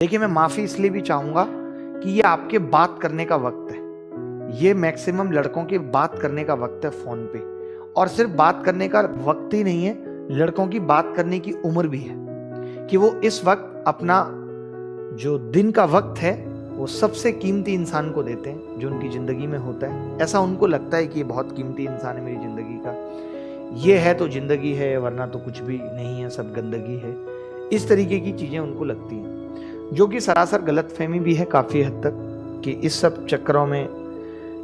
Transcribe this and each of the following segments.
देखिए, मैं माफ़ी इसलिए भी चाहूँगा कि ये आपके बात करने का वक़्त है। ये मैक्सिमम लड़कों के बात करने का वक़्त है फ़ोन पे, और सिर्फ़ बात करने का वक़्त ही नहीं है, लड़कों की बात करने की उम्र भी है कि वो इस वक़्त अपना जो दिन का वक़्त है, वो सबसे कीमती इंसान को देते हैं, जो उनकी ज़िंदगी में होता है। ऐसा उनको लगता है कि ये बहुत कीमती इंसान है मेरी ज़िंदगी का। ये है तो ज़िंदगी है, वरना तो कुछ भी नहीं है, सब गंदगी है। इस तरीके की चीज़ें उनको लगती हैं, जो कि सरासर गलतफ़हमी भी है काफ़ी हद तक, कि इस सब चक्करों में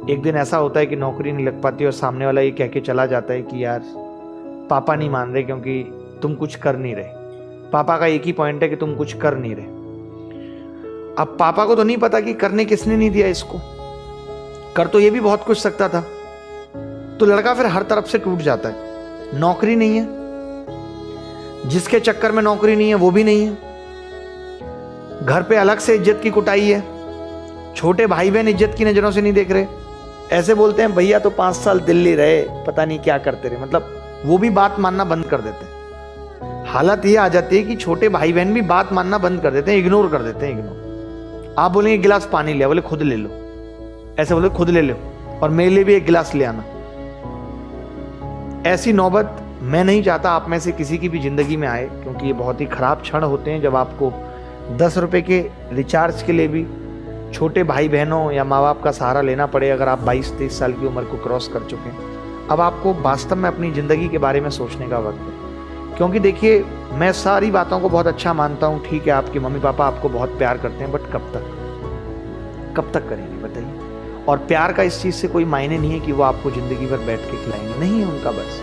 एक दिन ऐसा होता है कि नौकरी नहीं लग पाती और सामने वाला ये कह के चला जाता है कि यार पापा नहीं मान रहे क्योंकि तुम कुछ कर नहीं रहे। पापा का एक ही पॉइंट है कि तुम कुछ कर नहीं रहे। अब पापा को तो नहीं पता कि करने किसने नहीं दिया इसको, कर तो ये भी बहुत कुछ सकता था। तो लड़का फिर हर तरफ से टूट जाता है। नौकरी नहीं है, जिसके चक्कर में नौकरी नहीं है वो भी नहीं है, घर पे अलग से इज्जत की कुटाई है, छोटे भाई बहन इज्जत की नजरों से नहीं देख रहे। ऐसे बोलते हैं भैया तो 5 साल दिल्ली रहे, पता नहीं क्या करते रहे, मतलब वो भी बात मानना बंद कर देते हैं। हालत ये आ जाती है कि छोटे भाई बहन भी बात मानना बंद कर देते हैं, इग्नोर कर देते हैं। इग्नोर, आप बोलेंगे गिलास पानी लिया, बोले खुद ले लो, ऐसे बोले खुद ले लो और मेरे लिए भी एक गिलास ले आना। ऐसी नौबत मैं नहीं चाहता आप में से किसी की भी जिंदगी में आए, क्योंकि ये बहुत ही खराब क्षण होते हैं जब आपको 10 रुपए के रिचार्ज के लिए भी छोटे भाई बहनों या माँ बाप का सहारा लेना पड़े, अगर आप 22-23 साल की उम्र को क्रॉस कर चुके हैं। अब आपको वास्तव में अपनी ज़िंदगी के बारे में सोचने का वक्त है। क्योंकि देखिए, मैं सारी बातों को बहुत अच्छा मानता हूँ, ठीक है आपके मम्मी पापा आपको बहुत प्यार करते हैं, बट कब तक करेंगे बताइए। और प्यार का इस चीज़ से कोई मायने नहीं है कि वो आपको ज़िंदगी भर बैठ के खिलाएंगे, नहीं है उनका बस।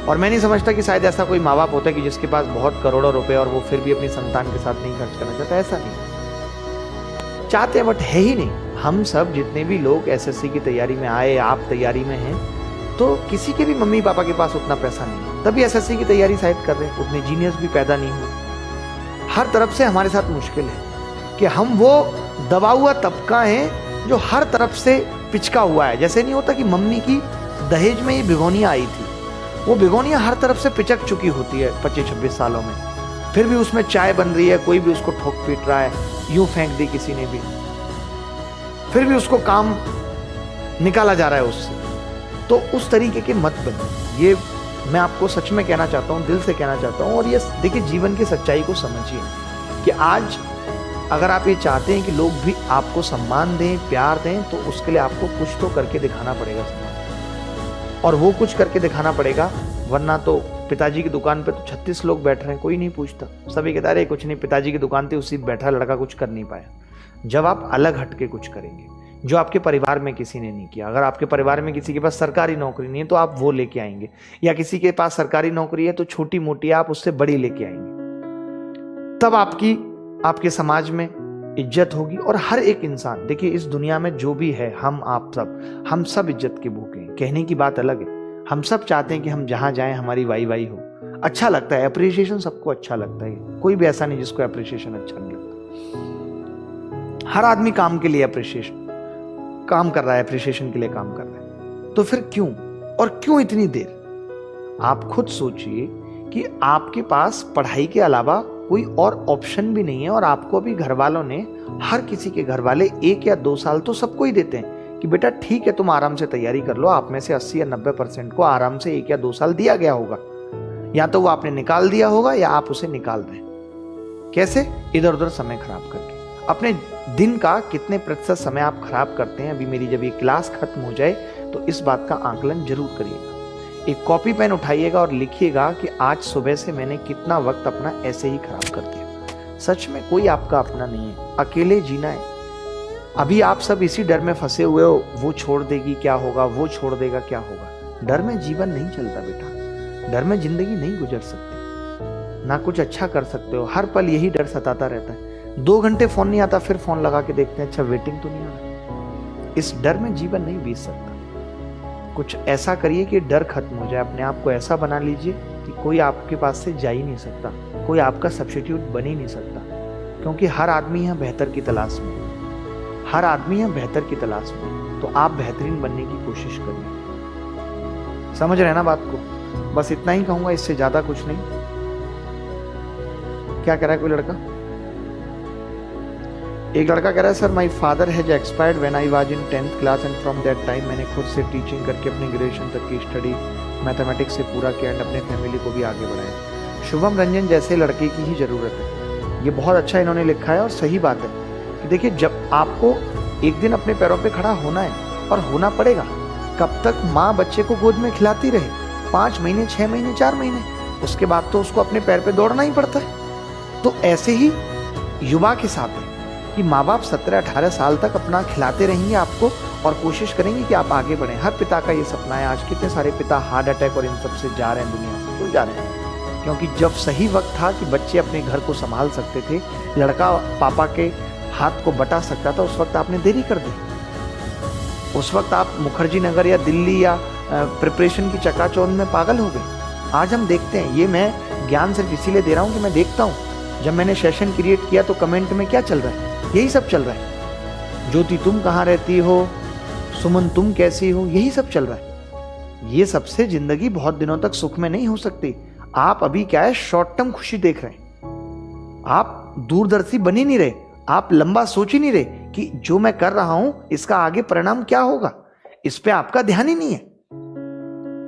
और मैं नहीं समझता कि शायद ऐसा कोई माँ बाप होता है कि जिसके पास बहुत करोड़ों रुपए और वो फिर भी अपनी संतान के साथ नहीं खर्च करना चाहता। ऐसा नहीं चाहते, बट है ही नहीं। हम सब जितने भी लोग एसएससी की तैयारी में आए, आप तैयारी में हैं, तो किसी के भी मम्मी पापा के पास उतना पैसा नहीं है, तभी एसएससी की तैयारी शायद कर रहे हैं। उतने जीनियस भी पैदा नहीं हुए। हर तरफ से हमारे साथ मुश्किल है कि हम वो दबा हुआ तबका है जो हर तरफ से पिचका हुआ है। जैसे नहीं होता कि मम्मी की दहेज में ये भिगोनियाँ आई थी, वो भिगोनियाँ हर तरफ से पिचक चुकी होती है 25-26 सालों में, फिर भी उसमें चाय बन रही है, कोई भी उसको ठोक पीट रहा है, यूं फेंक दी किसी ने भी, फिर भी उसको काम निकाला जा रहा है उससे। तो उस तरीके के मत बनिए, ये मैं आपको सच में कहना चाहता हूँ, दिल से कहना चाहता हूँ। और ये देखिए, जीवन की सच्चाई को समझिए कि आज अगर आप ये चाहते हैं कि लोग भी आपको सम्मान दें, प्यार दें, तो उसके लिए आपको कुछ तो करके दिखाना पड़ेगा समाज, और वो कुछ करके दिखाना पड़ेगा। वरना तो पिताजी की दुकान पे तो 36 लोग बैठ रहे हैं, कोई नहीं पूछता, सभी कहता है कुछ नहीं, पिताजी की दुकान थी उसी बैठा लड़का कुछ कर नहीं पाया। जब आप अलग हट के कुछ करेंगे जो आपके परिवार में किसी ने नहीं किया, अगर आपके परिवार में किसी के पास सरकारी नौकरी नहीं है तो आप वो लेके आएंगे, या किसी के पास सरकारी नौकरी है तो छोटी मोटी आप उससे बड़ी लेके आएंगे, तब आपके समाज में इज्जत होगी। और हर एक इंसान, देखिए इस दुनिया में जो भी है, हम सब इज्जत के भूखे हैं। कहने की बात अलग है, हम सब चाहते हैं कि हम जहां जाएं हमारी वाई हो, अच्छा लगता है, अप्रिसिएशन सबको अच्छा लगता है, कोई भी ऐसा नहीं जिसको अप्रिसिएशन अच्छा नहीं लगता। हर आदमी काम के लिए काम कर रहा है, अप्रिसिएशन के लिए काम कर रहा है। तो फिर क्यों, और क्यों इतनी देर? आप खुद सोचिए कि आपके पास पढ़ाई के अलावा कोई और ऑप्शन भी नहीं है, और आपको अभी घर वालों ने, हर किसी के घर वाले 1 या 2 साल तो सबको ही देते हैं कि बेटा ठीक है तुम आराम से तैयारी कर लो। आप में से 80 या 90% को आराम से 1 या 2 साल दिया गया होगा, या तो वो आपने निकाल दिया होगा या आप उसे निकाल दें। कैसे? इधर उधर समय खराब करके। अपने दिन का कितने प्रतिशत समय आप खराब करते हैं? अभी मेरी जब ये क्लास खत्म हो जाए तो इस बात का आकलन जरूर करिएगा। एक कॉपी पेन उठाइएगा और लिखिएगा कि आज सुबह से मैंने कितना वक्त अपना ऐसे ही खराब कर दिया। सच में कोई आपका अपना नहीं है, अकेले जीना है। अभी आप सब इसी डर में फंसे हुए हो, वो छोड़ देगी क्या होगा, वो छोड़ देगा क्या होगा। डर में जीवन नहीं चलता बेटा, डर में जिंदगी नहीं गुजर सकती, ना कुछ अच्छा कर सकते हो। हर पल यही डर सताता रहता है। 2 घंटे फोन नहीं आता, फिर फोन लगा के देखते हैं अच्छा वेटिंग तो नहीं आ रहा। इस डर में जीवन नहीं बीत सकता। कुछ ऐसा करिए कि डर खत्म हो जाए, अपने आप को ऐसा बना लीजिए कि कोई आपके पास से जा ही नहीं सकता, कोई आपका सब्स्टिट्यूट बन ही नहीं सकता। क्योंकि हर आदमी यहाँ बेहतर की तलाश में, हर आदमी यहाँ बेहतर की तलाश में। तो आप बेहतरीन बनने की कोशिश करिए। समझ रहे हैं ना बात को? बस इतना ही कहूंगा, इससे ज्यादा कुछ नहीं। क्या कह रहा है कोई लड़का? एक लड़का कह रहा है sir my father has expired when I was in 10th class and from that time मैंने खुद से टीचिंग करके अपनी ग्रेजुएशन तक की स्टडी मैथमेटिक्स से पूरा किया एंड अपने फैमिली को भी आगे बढ़ाया। शुभम रंजन जैसे लड़के की ही ज़रूरत है। ये बहुत अच्छा इन्होंने लिखा है और सही बात है कि देखिए जब आपको एक दिन अपने पैरों पे खड़ा होना है और होना पड़ेगा, कब तक माँ बच्चे को गोद में खिलाती रहे, 5 महीने 6 महीने 4 महीने, उसके बाद तो उसको अपने पैर पे दौड़ना ही पड़ता है। तो ऐसे ही युवा के साथ है कि माँ बाप 17-18 साल तक अपना खिलाते रहेंगे आपको और कोशिश करेंगे कि आप आगे बढ़ें। हर पिता का ये सपना है। आज कितने सारे पिता हार्ट अटैक और इन सब से जा रहे हैं, दुनिया से क्यों जा रहे हैं? क्योंकि जब सही वक्त था कि बच्चे अपने घर को संभाल सकते थे, लड़का पापा के हाथ को बटा सकता था, उस वक्त आपने देरी कर दी। उस वक्त आप मुखर्जी नगर या दिल्ली या प्रिपरेशन की चकाचौंध में पागल हो गए। आज हम देखते हैं, ये मैं ज्ञान सिर्फ इसीलिए दे रहा हूँ कि मैं देखता हूँ जब मैंने सेशन क्रिएट किया तो कमेंट में क्या चल रहा है, यही सब चल रहा है। ज्योति तुम कहाँ रहती हो, सुमन तुम कैसी हो, यही सब चल रहा है। ये सबसे जिंदगी बहुत दिनों तक सुख में नहीं हो सकती। आप अभी क्या है, शॉर्ट टर्म खुशी देख रहे हैं, आप दूरदर्शी बन ही नहीं रहे, आप लंबा सोच ही नहीं रहे कि जो मैं कर रहा हूं इसका आगे परिणाम क्या होगा, इस पे आपका ध्यान ही नहीं है।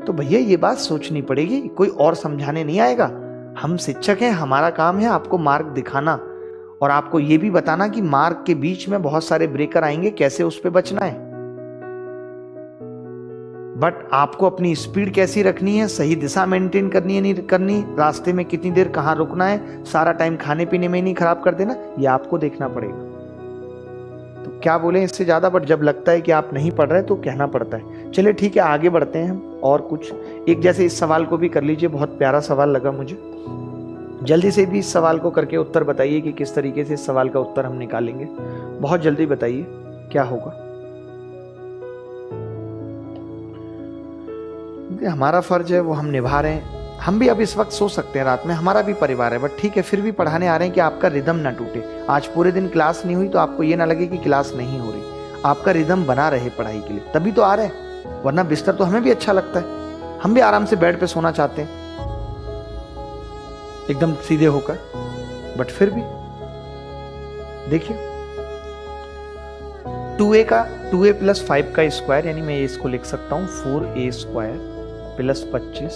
तो भैया ये बात सोचनी पड़ेगी, कोई और समझाने नहीं आएगा। हम शिक्षक हैं, हमारा काम है आपको मार्ग दिखाना और आपको ये भी बताना कि मार्ग के बीच में बहुत सारे ब्रेकर आएंगे, कैसे उस पे बचना है। बट आपको अपनी स्पीड कैसी रखनी है, सही दिशा मेंटेन करनी है नहीं करनी, रास्ते में कितनी देर कहाँ रुकना है, सारा टाइम खाने पीने में नहीं खराब कर देना, ये आपको देखना पड़ेगा। तो क्या बोले इससे ज्यादा, बट जब लगता है कि आप नहीं पढ़ रहे तो कहना पड़ता है। चलिए ठीक है, आगे बढ़ते हैं हम। और कुछ एक जैसे इस सवाल को भी कर लीजिए, बहुत प्यारा सवाल लगा मुझे। जल्दी से भी इस सवाल को करके उत्तर बताइए कि किस तरीके से इस सवाल का उत्तर हम निकालेंगे। बहुत जल्दी बताइए क्या होगा। हमारा फर्ज है वो हम निभा रहे हैं। हम भी अब इस वक्त सो सकते हैं रात में, हमारा भी परिवार है, बट ठीक है फिर भी पढ़ाने आ रहे हैं कि आपका रिदम ना टूटे। आज पूरे दिन क्लास नहीं हुई तो आपको ये ना लगे कि क्लास नहीं हो रही, आपका रिदम बना रहे पढ़ाई के लिए, तभी तो आ रहे हैं। वरना बिस्तर तो हमें भी अच्छा लगता है, हम भी आराम से बेड पे सोना चाहते हैं एकदम सीधे होकर, बट फिर भी देखिए 2a + 5 का स्क्वायर, यानी मैं इसको लिख सकता हूं 4a² + 25